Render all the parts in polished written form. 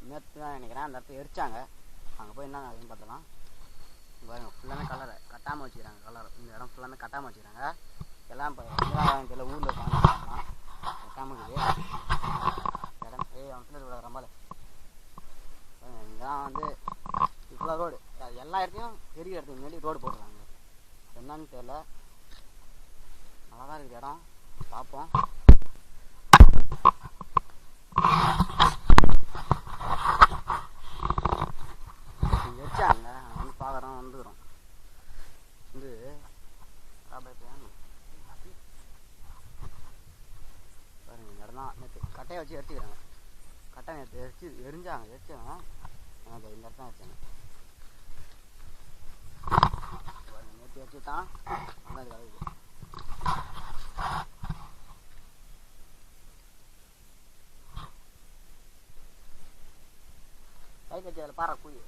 நேற்று தான் நினைக்கிறேன் அந்த இடத்த எரிச்சாங்க. அங்கே போய் என்ன அதுன்னு பார்த்தலாம். பாருங்க ஃபுல்லாமே கலரை கட்டாமல் வச்சுக்கிறாங்க. கலர் இந்த இடம் ஃபுல்லாமே கட்டாமல் வச்சுக்கிறாங்க. எல்லாம் இப்போ தெரியல ஊரில் காணலாம் கட்டாமல் இருக்குது இடம். அவன் ரொம்ப இங்கெல்லாம் வந்து இவ்வளோ ரோடு எல்லா இடத்தையும் பெரிய இடத்துக்கு முன்னாடி ரோடு போட்டுருக்காங்க. என்னன்னு தெரியல. நல்லா தான் இருக்குது இடம். பார்ப்போம். வச்சாங்க வந்து பார்க்குறோம் வந்துக்கிறோம் வந்து பாருங்க இந்த இடம் தான். நேற்று கட்டையை வச்சு எரிச்சிக்கிறாங்க. கட்டை நேற்று எரிஞ்சாங்க இந்த இடத்தான் வச்சாங்க. நேற்று வச்சு தான் நல்லா இது கலகுது. கை கட்சி அதில் பாறை கூய்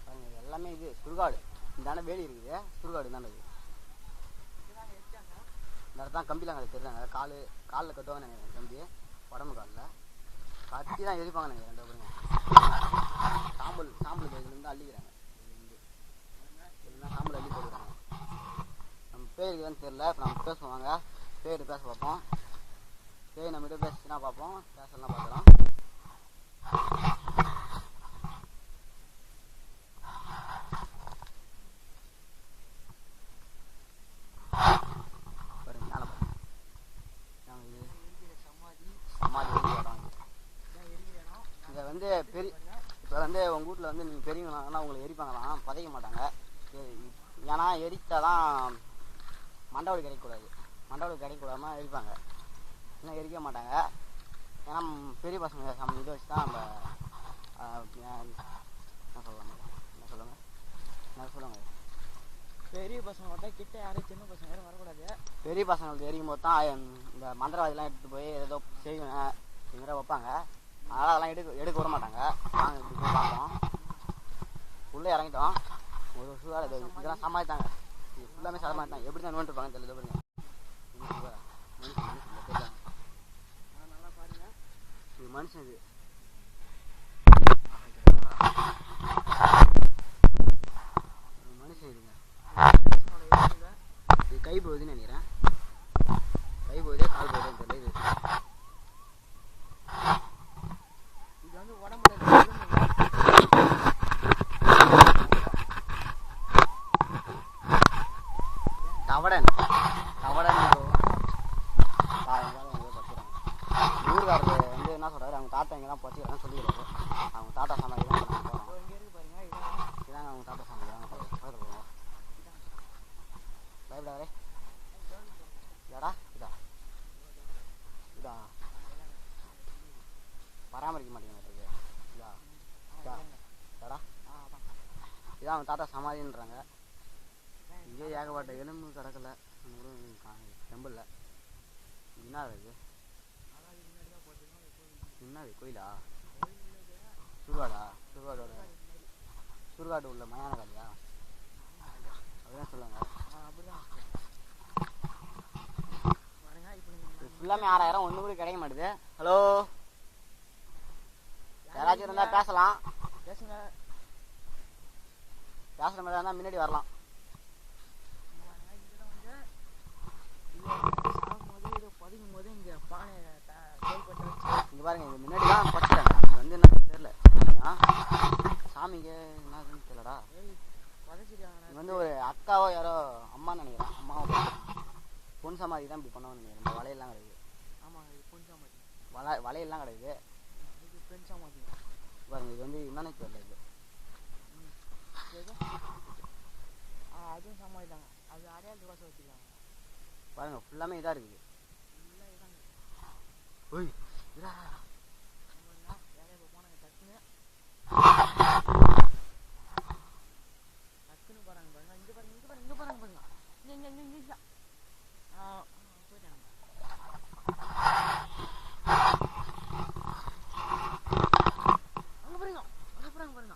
பாருங்க. எல்லாமே இது சுடுகாடு. இந்த வேலி இருக்குது. சுடுகாடு தானே இது. இந்த இடத்தான் கம்பிலாம் கிடையாது தெரியுறாங்க. காலில் கட்டுவாங்க நினைக்கிறேன். கம்பி உடம்பு காலில் கட்டி தான் எரிப்பாங்க நினைக்கிறேன். ரெண்டு சாம்பல் இதுலேருந்து அள்ளிக்கிறாங்க. இதுலேருந்து சாம்பல் அள்ளி போடுறாங்க. நம்ம பேர் இருக்குதான்னு தெரியல. இப்போ நம்ம பேசுவாங்க. பேர் பேச பார்ப்போம். பேர் நம்மகிட்ட பேசினா பார்ப்போம். பேசலாம் பார்க்கலாம். இதை வந்து இப்போ வந்து உங்கள் வீட்டில் வந்து நீங்கள் பெரியவங்களாங்கன்னா உங்களை எரிப்பாங்களாம். பதைக்க மாட்டாங்க. ஏன்னா எரித்தாதான் மண்டபடி கிடைக்கக்கூடாது. மண்டபடி கிடைக்கக்கூடாமல் எரிப்பாங்க. இன்னும் எரிக்க மாட்டாங்க. ஏன்னா பெரிய பசங்க இதை வச்சு தான் நம்ம என்ன சொல்லுவாங்க பெரிய பசங்க மட்டும் கிட்ட யாரும் சின்ன பசங்க யாரும் வரக்கூடாது. பெரிய பசங்களுக்கு எரிக்கும் போது தான் இந்த மந்திரவாதிலாம் எடுத்துகிட்டு போய் ஏதோ செய்வேன் அப்படிங்கிற வைப்பாங்க. அதனால் அதெல்லாம் எடுக்க விட மாட்டாங்க. நாங்கள் இப்படி போய் பார்த்தோம். உள்ளே இறங்கிட்டோம். ஒரு சுகாதார இதெல்லாம் சமாளித்தாங்க. இது ஃபுல்லாமே சமாளித்தாங்க. எப்படி தான் நோண்டிருப்பாங்கன்னு தெரியல. பாருங்க நல்லா பாருங்க. இது மனுஷன். இது மனுஷன் இதுங்க. இது கை போகுதுன்னு நினைக்கிறேன். கை போகுதே கால் போகுதுன்னு தெரியல. இது வந்து உடம்புல தவடன் ஊருக்காரர் வந்து என்ன சொல்கிறாரு, அவங்க தாத்தா இங்கே தான் பச்சுக்கிறான்னு சொல்லிக்கிறாரு. அவங்க தாத்தா சமாதி தான் போகிறோம். இங்கே இருக்கு பாருங்க. இதாங்க அவங்க தாத்தா சமாதி தான் பக்கத்தில் போவோம். பயப்படாதே. இதா பராமரிக்க மாட்டேங்க. இதான் அவங்க தாத்தா சமாதின்றாங்க. இங்கே ஏகப்பட்ட எலும்பு கிடக்கல. டெம்பிளில் என்ன இருக்குது? என்னது கோயிலா? சுடுகாடு உள்ள மயான காலியா? அப்படிதான் சொல்லுவாங்க. ஃபுல்லாமே 6000 ஒன்று கூட கிடைக்க மாட்டுது. ஹலோ, யாராச்சும் இருந்தால் பேசலாம். பேசுங்க. பேசுகிற மாதிரி இருந்தால் முன்னாடி வரலாம். இங்கே பாருங்க. இது முன்னாடி தான் பச்சுட்டாங்க. இது வந்து என்ன தெரியல. சாமிக்கு என்னதுன்னு தெரியலடா. இது வந்து ஒரு அக்காவோ யாரோ அம்மான்னு நினைக்கிறேன். அம்மாவோ பொன் சமாதி தான் இப்படி பண்ணுவான்னு நினைக்கிறேன். இந்த வலையெல்லாம் கிடையாது. ஆமாம், இது பொன் சமாதி. வலையெல்லாம் கிடையாது. இது பெண் சமாதி பாருங்க. இது வந்து என்னன்னு தெரியல. இது அதுவும் சமாதி தாங்க. அது அடையாளத்து வாசம் வச்சுருக்காங்க. பாருங்க ஃபுல்லாமே இதாக இருக்குது. ஓய் யாரையா இப்போ போனாங்க டக்குன்னு போகிறாங்க பாருங்க. இங்கே பாருங்க பாருங்க. இங்கே போயிட்டாங்க. அங்கே பாருங்க. பாருங்க.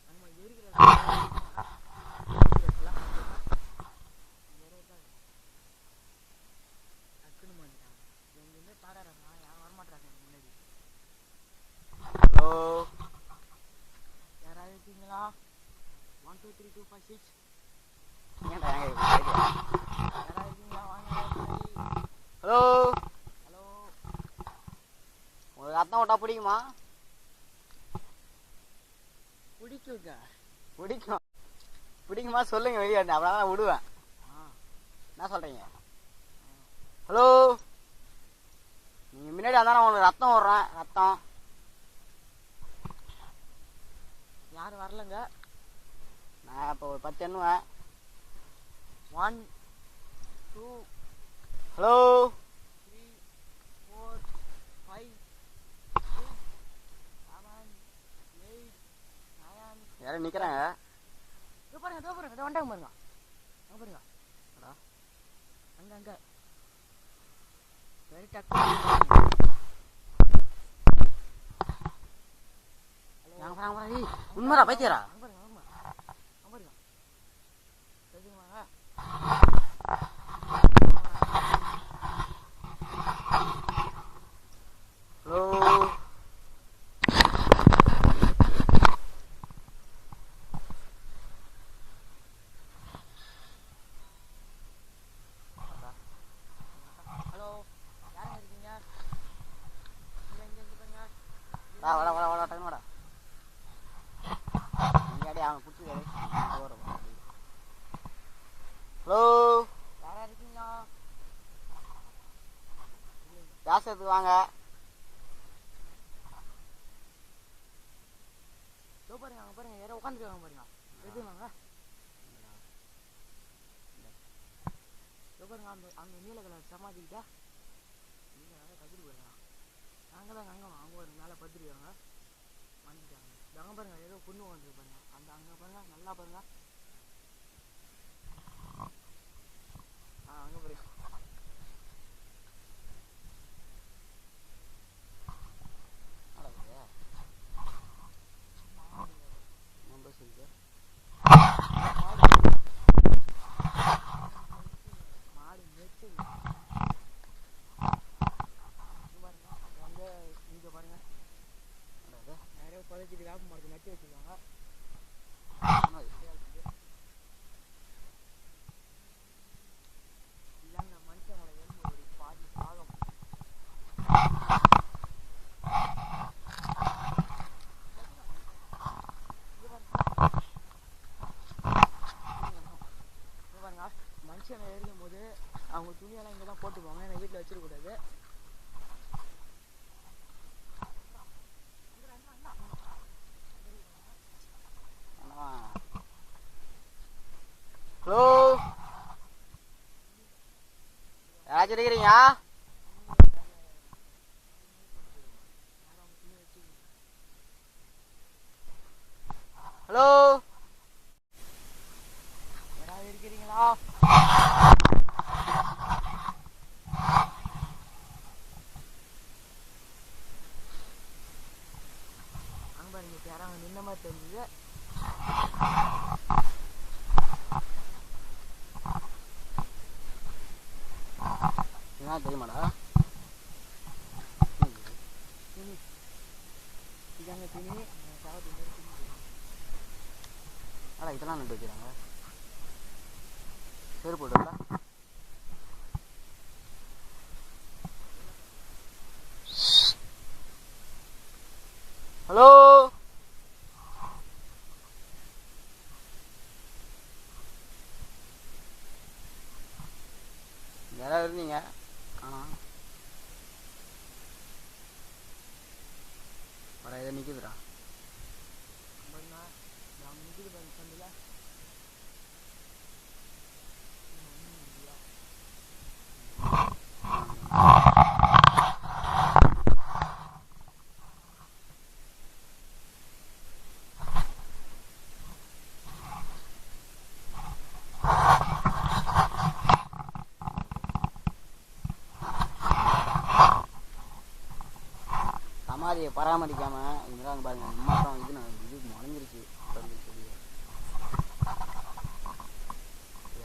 நம்ம எரிக்கிற 2 3 2 5 6. ஏன்டா ஏங்க இப்படி கேட்டியா? யாரா இருக்கீங்களா? வாங்க முன்னாடி. Hello, hello. உங்களுக்கு ரத்தம் ஓட்டா பிடிக்குமா? பிடிக்குங்க. பிடிக்கும். பிடிக்குமா சொல்லுங்க வெளியே, அப்புறம் நான் விடுவேன். என்ன சொல்றீங்க? ஹலோ, நீங்கள் முன்னாடி வந்தால் நான் உங்களுக்கு ரத்தம் விட்றேன். ரத்தம் யாரும் வரலங்க. நான் இப்போ ஒரு 10 எண்ணுவேன். 1 2 ஹலோ, 3 4 5 6 7 8 9. யாரும் நிற்கிறாங்க. இதோ பாருங்க, இதோ பாருங்க, இதோ வந்துட்டாங்க பாருங்க. அங்கே பாருங்க. அங்கே வெரி டக்கு. உண்மைடா பைத்தியரா? அங்கே பாருங்க, அங்கே பாருங்க. தெரியுமாங்க? ஹலோ, ஹலோ, யாருங்க இருக்கீங்க? இங்கே பாருங்க. வாடா வாடா வாடா, டக்குனு வாடா. இங்கே அவனை பிடிச்சிக்காரு. ஹலோ, யாரா இருக்கீங்களா? ஜாசத்துக்கு வாங்க. இதோ பாருங்க, அங்கே பாருங்க, யாரோ உட்காந்துருக்காங்க பாருங்க. தெரியுமாங்க? இதோ பாருங்க, அந்த நீல கலர் சமாதிக்கிட்ட நீங்க நல்லா கட்டிட்டு போயிருங்க. நாங்கள் தான் அவங்க ஒரு மேலே படுத்துருக்காங்க, வந்துட்டாங்க. அங்கே பாருங்க, ஏதோ பொண்ணு வந்து பாருங்க. அந்த அங்கே பாருங்க, நல்லா பாருங்க. அங்கே பாருங்க. மாடு நெச்சு பாருங்க. வந்து இங்கே பாருங்க, நிறைய புதைச்சிட்டு வேப்ப மரத்தை நட்டு வச்சுருக்காங்க. இல்லைங்க, மனுஷனோட எலும்பு ஒரு பாதி பாகம். பாருங்க, மனுஷனை எரியும் போது அவங்க துணியெல்லாம் இங்கே தான் போட்டுப்பாங்க. எனக்கு வீட்டில் வச்சிடக்கூடாது. ஹலோ, யாராச்சும் இருக்கிறீங்க? ஹலோ, யாராவது இருக்கிறீங்களா? அங்கே பாருங்க, இப்போ யாராவது நின்ன மாதிரி தெரிஞ்சுது. என்ன தெரியுமாடா? துணி இதாங்க, துணி சாவது மாதிரி துணி. ஆடா இதெல்லாம் நட்டு வைக்கிறாங்க. சரி போட்டுடா. ஹலோ, யாராவது இருந்தீங்க? ஆனால் வர இதை நிற்குதுடா. பாருங்க, அவங்க நிற்கிது பாருங்க சந்தில். சமாதியை பராமரிக்காம இங்கெல்லாம் பாருங்க, மாற்றம் இது முளைஞ்சிருச்சு.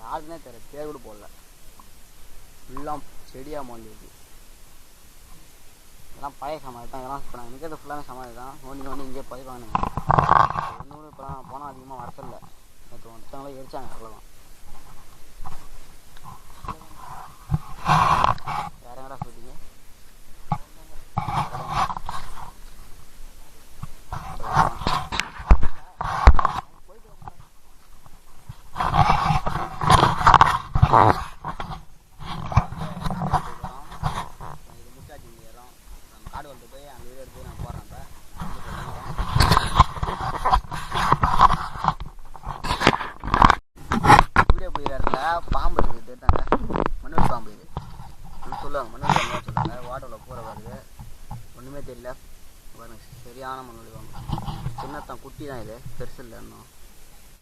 யாருக்குன்னே தெரியல, பேர் கூட போடல. ஃபுல்லாக செடியாக முளைஞ்சிருக்கு. இதெல்லாம் பழைய சமாதி தான். இதெல்லாம் இப்போ நாங்கள் நிற்கிறது ஃபுல்லாமே சமாதி தான். நோண்டி நோண்டி இங்கேயே பதிவானுங்க. ஒன்று கூட இப்போலாம் போனால் அதிகமாக வரதில்லை. நேற்று ஒருத்தவங்களே எரிச்சாங்க, அவ்வளோதான். வேற எங்கடா சொல்லிட்டீங்க? காடு வந்து போய் அங்கே இது எடுத்து நான் போடுறேன். இப்போ வீடியோ போயிற இடத்துல பாம்பு இருக்குது, தேட்டாங்க. மண்ணூர் பாம்பு இது சொல்லுவாங்க, மண்ணூர் பாம்பு சொல்லுவாங்க. வாட்டரில் போகிற வருது, ஒன்றுமே தெரியல பாருங்க. சரியான மண்ணூர் பாம்பு. சின்னத்தான், குட்டி தான் இது, பெருசு இல்லை இன்னும்.